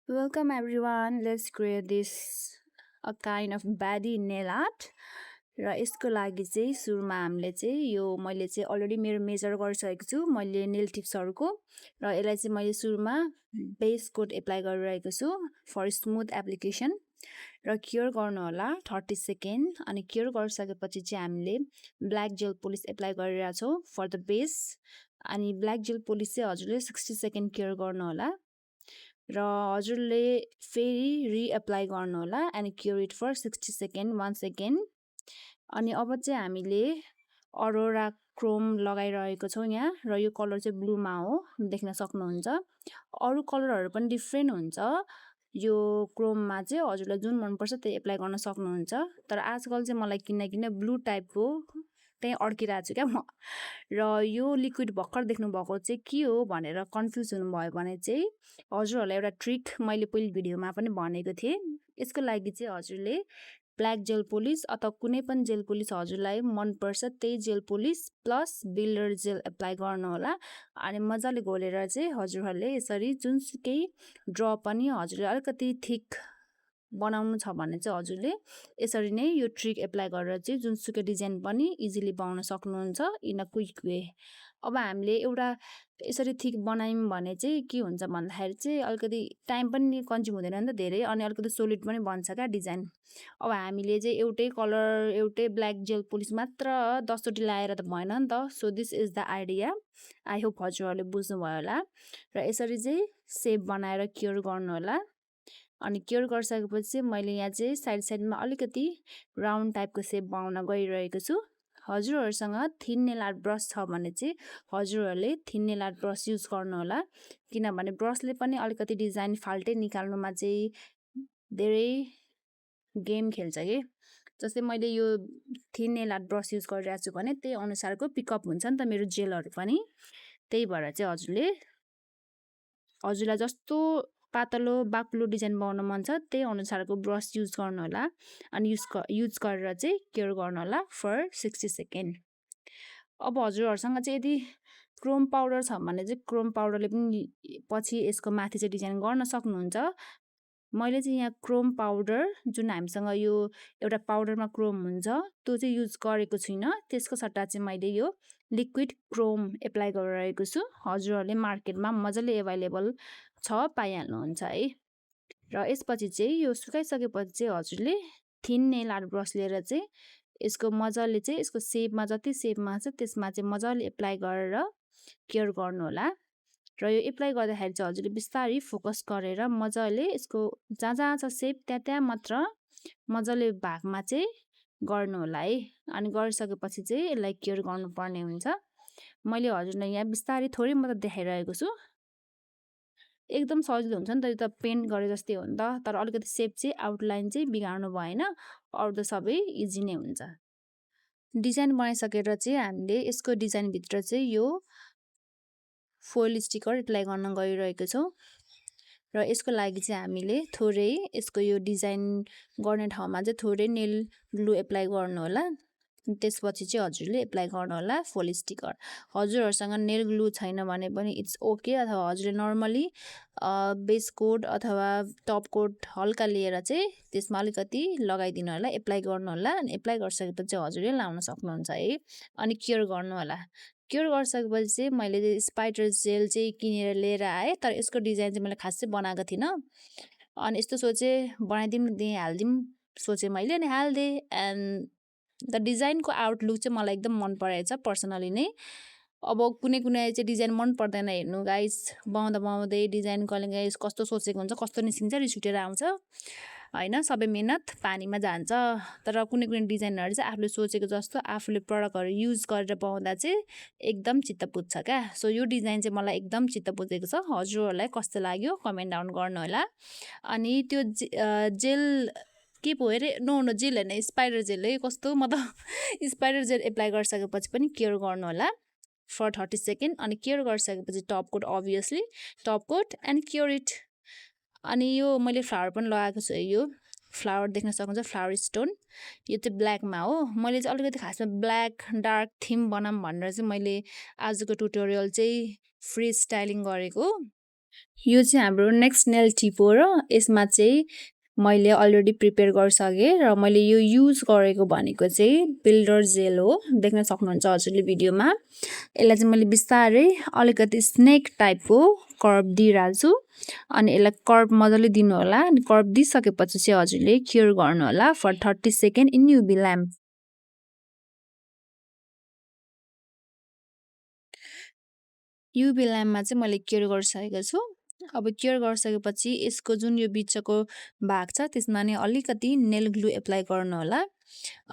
Welcome everyone. Let's create this a kind of baddie nail art. र यसको लागि चाहिँ सुरुमा हामीले चाहिँ यो मैले चाहिँ अलरेडी मेरो मेजर गरिसकेको छु मैले नेल टिप्सहरूको र यसलाई चाहिँ मैले सुरुमा बेस कोट एप्लाई गरिरहेको छु फर स्मुथ एप्लिकेसन र क्योर गर्नु होला 30 सेकेन्ड अनि क्योर गरिसकेपछि चाहिँ हामीले ब्ल्याक जेल पोलिस एप्लाई गरिरहेको छौँ फर द बेस अनि ब्ल्याक जेल पोलिस चाहिँ हजुरले 60 सेकेन्ड क्योर गर्नु होला र हजुरले फेरि रिएप्लाई गर्नु होला and cure it for 60 second 1 second अनि अब चाहिँ हामीले अरोरा क्रोम लगाइरहेको छौँ यहाँ र यो कलर चाहिँ ब्लूमा हो देख्न सक्नुहुन्छ अरू कलरहरू पनि डिफ्रेन्ट हुन्छ यो क्रोममा चाहिँ हजुरलाई जुन मनपर्छ त्यही एप्लाई गर्न सक्नुहुन्छ तर आजकल चाहिँ मलाई किन ब्लू टाइपको त्यही अड्किरहेको छु क्या म र यो लिक्विड भर्खर देख्नुभएको चाहिँ के हो भनेर कन्फ्युज हुनुभयो भने चाहिँ हजुरहरूलाई एउटा ट्रिक मैले पहिले भिडियोमा पनि भनेको थिएँ यसको लागि चाहिँ हजुरले ब्ल्याक जेल पोलिस अथवा कुनै पनि जेल पोलिस हजुरलाई मनपर्छ त्यही gel polish plus builder gel apply गर्नु होला अनि मजाले घोलेर चाहिँ हजुरहरूले यसरी जुनसुकै ड्र पनि हजुरले अलिकति थिक बनाउनु छ भने चाहिँ हजुरले यसरी नै यो ट्रिक एप्लाई गरेर चाहिँ जुनसुकै डिजाइन पनि इजिली बनाउन सक्नुहुन्छ इन अ क्विक वे अब हामीले एउटा यसरी थिक बनायौँ भने चाहिँ के हुन्छ भन्दाखेरि चाहिँ अलिकति टाइम पनि कन्ज्युम हुँदैन नि त धेरै अनि अलिकति सोलिड पनि बन्छ क्या डिजाइन अब हामीले चाहिँ एउटै कलर एउटै ब्ल्याक जेल पोलिस मात्र 10चोटि लगाएर त भएन नि त so this is the idea I hope हजुरहरूले बुझ्नुभयो होला र यसरी चाहिँ सेप बनाएर क्योर गर्नु होला अनि क्योर गरिसकेपछि चाहिँ मैले यहाँ चाहिँ साइडमा अलिकति राउन्ड टाइपको सेप बनाउन गइरहेको छु हजुरहरूसँग थिन नेल आर्ट ब्रस छ भने चाहिँ हजुरहरूले thin nail art brush use गर्नु होला किनभने ब्रसले पनि अलिकति डिजाइन फाल्टै निकाल्नुमा चाहिँ धेरै गेम खेल्छ कि जस्तै मैले यो thin nail art brush use गरिरहेको छु भने त्यही अनुसारको पिकअप हुन्छ नि त मेरो जेलहरू पनि त्यही भएर चाहिँ हजुरलाई जस्तो पातलो बाक्लो डिजाइन बनाउन मन छ त्यही अनुसारको ब्रस युज गर्नु होला अनि युज गरेर चाहिँ क्योर गर्नु होला फर 60 सेकेन्ड अब हजुरहरूसँग चाहिँ यदि क्रोम पाउडर छ भने चाहिँ क्रोम पाउडरले पनि पछि यसको माथि चाहिँ डिजाइन गर्न सक्नुहुन्छ मैले चाहिँ यहाँ क्रोम पाउडर जुन हामीसँग यो एउटा पाउडरमा क्रोम हुन्छ त्यो चाहिँ युज गरेको छुइनँ त्यसको सट्टा चाहिँ मैले यो लिक्विड क्रोम एप्लाई गरिरहेको छु हजुरहरूले मार्केटमा मजाले एभाइलेबल छ पाइहाल्नुहुन्छ है र यसपछि चाहिँ यो सुकाइसकेपछि चाहिँ हजुरले थिन नेल आर्ट ब्रस लिएर चाहिँ यसको मजाले चाहिँ यसको सेपमा जति सेपमा छ त्यसमा चाहिँ मजाले एप्लाई गरेर क्योर गर्नु होला र यो एप्लाई गर्दाखेरि चाहिँ हजुरले बिस्तारै फोकस गरेर मजाले यसको जहाँ जहाँ छ सेप त्यहाँ मात्र मजाले भागमा चाहिँ गर्नु होला है अनि गरिसकेपछि चाहिँ यसलाई क्योर गर्नुपर्ने हुन्छ मैले हजुरलाई यहाँ बिस्तारै थोरै मात्र देखाइरहेको छु एकदम सजिलो हुन्छ नि त यो त पेन्ट गरे जस्तै हो नि त तर अलिकति सेप चाहिँ आउटलाइन चाहिँ बिगार्नु भएन अरू त सबै इजी नै हुन्छ डिजाइन बनाइसकेर चाहिँ हामीले यसको डिजाइनभित्र चाहिँ यो फोइल स्टिकर एप्लाई गर्न गइरहेको छौँ र यसको लागि चाहिँ हामीले थोरै यसको यो डिजाइन गर्ने ठाउँमा चाहिँ थोरै नेल ग्लु एप्लाई गर्नु होला त्यसपछि चाहिँ हजुरले एप्लाई गर्नु होला फोइल स्टिकर हजुरहरूसँग नेल ग्लु छैन भने पनि इट्स ओके अथवा हजुरले नर्मली बेस कोट अथवा टप कोट हल्का लिएर चाहिँ त्यसमा अलिकति लगाइदिनु होला एप्लाई गर्नु होला अनि एप्लाई गरिसकेपछि चाहिँ हजुरले लाउन सक्नुहुन्छ है अनि क्योर गर्नु होला क्योर गरिसकेपछि चाहिँ मैले स्पाइडर जेल चाहिँ किनेर लिएर आएँ तर यसको डिजाइन चाहिँ मैले खासै बनाएको थिइनँ अनि यस्तो सोचेँ बनाइदिउँ त्यहीँ हालिदिउँ सोचेँ मैले अनि हालिदिएँ एन्ड द डिजाइनको आउटलुक चाहिँ मलाई एकदम मन परेछ पर्सनली नै अब कुनै चाहिँ डिजाइन मन पर्दैन हेर्नु गाइस बनाउँदै डिजाइन गाइस कस्तो सोचेको हुन्छ कस्तो निस्किन्छ रिस उठेर आउँछ होइन सबै मेहनत पानीमा जान्छ तर कुनै डिजाइनहरू चाहिँ आफूले सोचेको जस्तो आफूले प्रडक्टहरू युज गरेर पाउँदा चाहिँ एकदम चित्त बुझ्छ क्या सो यो डिजाइन चाहिँ मलाई एकदम चित्त बुझेको छ हजुरहरूलाई कस्तो लाग्यो कमेन्ट डाउन गर्नु होला अनि त्यो जेल के पो अरे नो जेल होइन स्पाइडर जेल है कस्तो म त स्पाइडर जेल एप्लाई गरिसकेपछि पनि क्योर गर्नु होला फर 30 सेकेन्ड अनि क्योर गरिसकेपछि top coat obviously top coat and cure it अनि यो मैले फ्लावर पनि लगाएको छु यो फ्लावर देख्न सक्नुहुन्छ फ्लावर स्टोन यो चाहिँ ब्ल्याकमा हो मैले चाहिँ अलिकति खासमा ब्ल्याक डार्क थिम बनाऊँ भनेर चाहिँ मैले आजको ट्युटोरियल चाहिँ फ्री स्टाइलिङ गरेको यो चाहिँ हाम्रो नेक्स्ट नेल टिप हो र यसमा चाहिँ मैले अलरेडी प्रिपेयर गरिसकेँ र मैले यो युज गरेको भनेको चाहिँ बिल्डर जेल हो। देख्न सक्नुहुन्छ हजुरले भिडियोमा। यसलाई चाहिँ मैले बिस्तारै अलिकति स्नेक टाइपको कर्भ दिइरहेको छु अनि यसलाई कर्भ मजाले दिनु होला। अनि कर्भ दिइसकेपछि चाहिँ हजुरले क्योर गर्नु होला for 30 second in UV lamp. UV ल्याम्पमा चाहिँ मैले क्योर गरिसकेको छु। अब क्योर गरिसकेपछि यसको जुन यो बिचको भाग छ त्यसमा नि अलिकति नेल ग्लु एप्लाई गर्नु होला।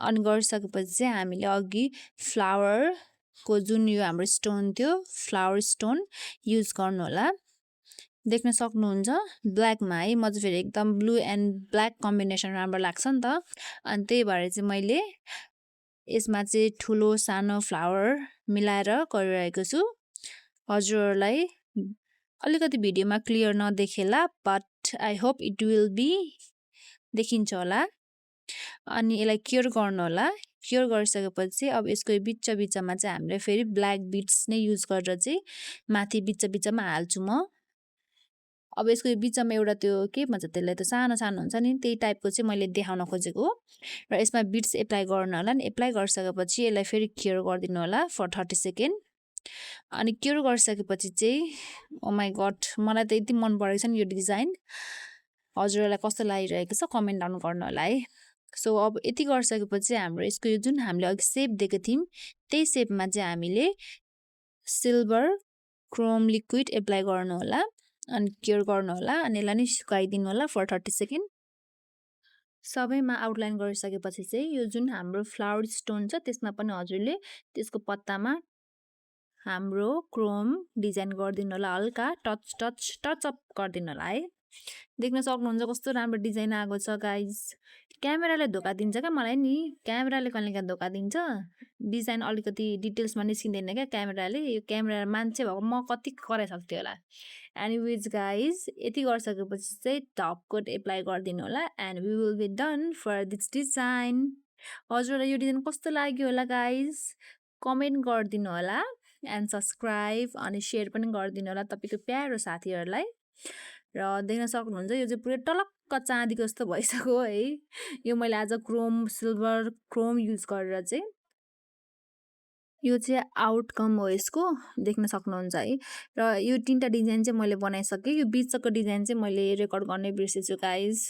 अनि गरिसकेपछि चाहिँ हामीले अघि फ्लावरको जुन यो हाम्रो स्टोन थियो फ्लावर स्टोन युज गर्नु होला। देख्न सक्नुहुन्छ ब्ल्याकमा है म चाहिँ फेरि एकदम ब्लू एन्ड ब्ल्याक कम्बिनेसन राम्रो लाग्छ नि त। अनि त्यही भएर चाहिँ मैले यसमा चाहिँ ठुलो सानो फ्लावर मिलाएर गरिरहेको छु। हजुरहरूलाई अलिकति भिडियोमा क्लियर नदेखेला but I hope it will be देखिन्छ होला। अनि यसलाई क्योर गर्नु होला। क्योर गरिसकेपछि अब यसको बिचमा चाहिँ हामीले फेरि ब्ल्याक बिट्स नै युज गरेर चाहिँ माथि बिचमा हाल्छु म। अब यसको बिचमा एउटा त्यो के भन्छ त्यसलाई त सानो सानो हुन्छ नि त्यही टाइपको चाहिँ मैले देखाउन खोजेको र यसमा बिट्स एप्लाई गर्नु होला। अनि एप्लाई गरिसकेपछि यसलाई फेरि क्योर गरिदिनु होला फर 30 सेकेन्ड। अनि क्योर गरिसकेपछि चाहिँ ओ माई गड मलाई त यति मन परेको छ नि यो डिजाइन। हजुरहरूलाई कस्तो लागिरहेको छ कमेन्ट डाउन गर्नु होला है। सो अब यति गरिसकेपछि हाम्रो यसको यो जुन हामीले अघि सेप दिएको थियौँ त्यही सेपमा चाहिँ हामीले सिल्भर क्रोम लिक्विड एप्लाई गर्नु होला अनि क्योर गर्नु होला अनि यसलाई नि सुकाइदिनु होला फर 30 सेकेन्ड। सबैमा आउटलाइन गरिसकेपछि चाहिँ यो जुन हाम्रो फ्लावर स्टोन छ त्यसमा पनि हजुरले त्यसको पत्तामा हाम्रो क्रोम डिजाइन गरिदिनु होला। हल्का टच अप गरिदिनु होला है। देख्न सक्नुहुन्छ कस्तो राम्रो डिजाइन आएको छ गाइज। क्यामेराले धोका दिन्छ क्या मलाई नि। क्यामेराले कहिलेकाहीँ धोका दिन्छ। डिजाइन अलिकति डिटेल्समा निस्किँदैन क्या क्यामेराले। यो क्यामेरा मान्छे भएको म कति कराइसक्थेँ होला। एनिवेज गाइज यति गरिसकेपछि चाहिँ टप कोट एप्लाई गरिदिनु होला and we will be done for this design. हजुरलाई यो डिजाइन कस्तो लाग्यो होला गाइज कमेन्ट गरिदिनु होला एन्ड सब्सक्राइब अनि सेयर पनि गरिदिनु होला तपाईँको प्यारो साथीहरूलाई। र देख्न सक्नुहुन्छ यो चाहिँ पुरै टलक्क चाँदीको जस्तो भइसक्यो है। यो मैले आज सिल्भर क्रोम युज गरेर चाहिँ यो चाहिँ आउटकम हो यसको देख्न सक्नुहुन्छ है। र यो 3टा डिजाइन चाहिँ मैले बनाइसकेँ। यो बिचको डिजाइन चाहिँ मैले रेकर्ड गर्नै बिर्सेछु गाइज।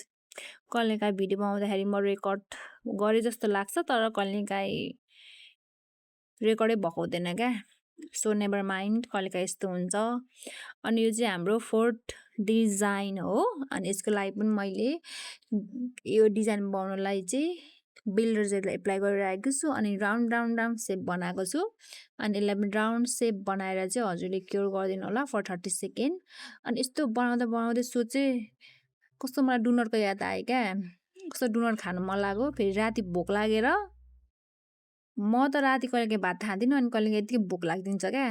कहिलेकाहीँ भिडियो बनाउँदाखेरि म रेकर्ड गरेँ जस्तो लाग्छ तर कहिलेकाहीँ रेकर्डै भएको हुँदैन क्या। सो नेभर माइन्ड कहिलेकाहीँ यस्तो हुन्छ। अनि यो चाहिँ हाम्रो 4th डिजाइन हो। अनि यसको लागि पनि मैले यो डिजाइन बनाउनलाई चाहिँ बिल्डर जेल एप्लाई गरिरहेको छु अनि राउन्ड सेप बनाएको छु। अनि यसलाई पनि राउन्ड सेप बनाएर चाहिँ हजुरले क्योर गरिदिनु होला फर 30 सेकेन्ड। अनि यस्तो बनाउँदै सोचेँ कस्तो मलाई डिनरको याद आयो क्या। कस्तो डिनर खानु मन लाग्यो फेरि राति भोक लागेर। म त राति कहिलेकाहीँ भात खाँदिनँ अनि कहिलेकाहीँ यतिकै भोक लाग्दिन्छ क्या।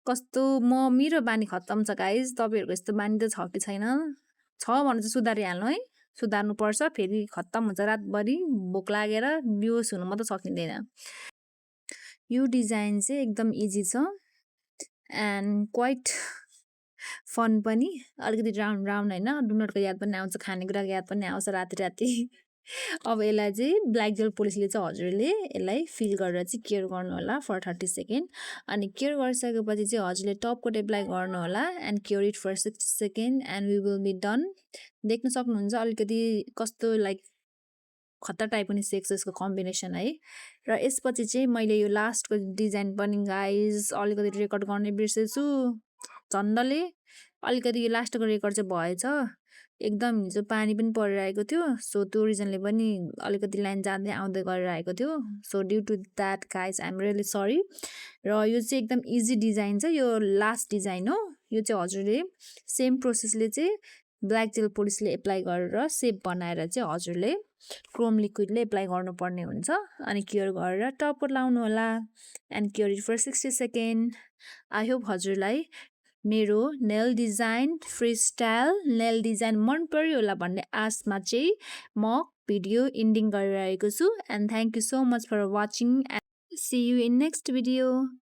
कस्तो मेरो बानी खत्तम छ गाइज। तपाईँहरूको यस्तो बानी त छ कि छैन? छ भने चाहिँ सुधारिहाल्नु है। सुधार्नुपर्छ फेरि खत्तम हुन्छ रातभरि भोक लागेर बेहोस हुनु मात्रै सकिँदैन। यो डिजाइन चाहिँ एकदम इजी छ एन्ड क्वाइट फन पनि। अलिकति राउन्ड होइन डिनरको याद पनि आउँछ खानेकुराको याद पनि आउँछ राति। अब यसलाई चाहिँ ब्ल्याक जेल पोलिसले चाहिँ हजुरले यसलाई फिल गरेर चाहिँ क्योर गर्नु होला फर 30 सेकेन्ड। अनि क्योर गरिसकेपछि चाहिँ हजुरले टप कोट एप्लाई गर्नु होला and cure it for 60 second and we will be done. देख्न सक्नुहुन्छ अलिकति कस्तो लाइक खतरा टाइपको निस्केको छ यसको कम्बिनेसन है। र यसपछि चाहिँ मैले यो लास्टको डिजाइन पनि गाइज अलिकति रेकर्ड गर्ने बिर्सेछु झन्डले। अलिकति यो लास्टको रेकर्ड चाहिँ भएछ। एकदम हिजो पानी पनि परिरहेको थियो सो त्यो रिजनले पनि अलिकति लाइन जाँदै आउँदै गरिरहेको थियो। So due to that guys I am really sorry. र यो चाहिँ एकदम इजी डिजाइन छ। यो लास्ट डिजाइन हो। यो चाहिँ हजुरले सेम प्रोसेसले चाहिँ ब्ल्याक जेल पोलिसले एप्लाई गरेर सेप बनाएर चाहिँ हजुरले क्रोम लिक्विडले एप्लाई गर्नुपर्ने हुन्छ। अनि क्योर गरेर टप कोट लाउनु होला and cure it for 60 second. I hope हजुरलाई मेरो nail design free style nail design मन पर्यो होला भन्ने आशमा चाहिँ म भिडियो इन्डिङ गरिरहेको छु and thank you so much for watching and see you in next video.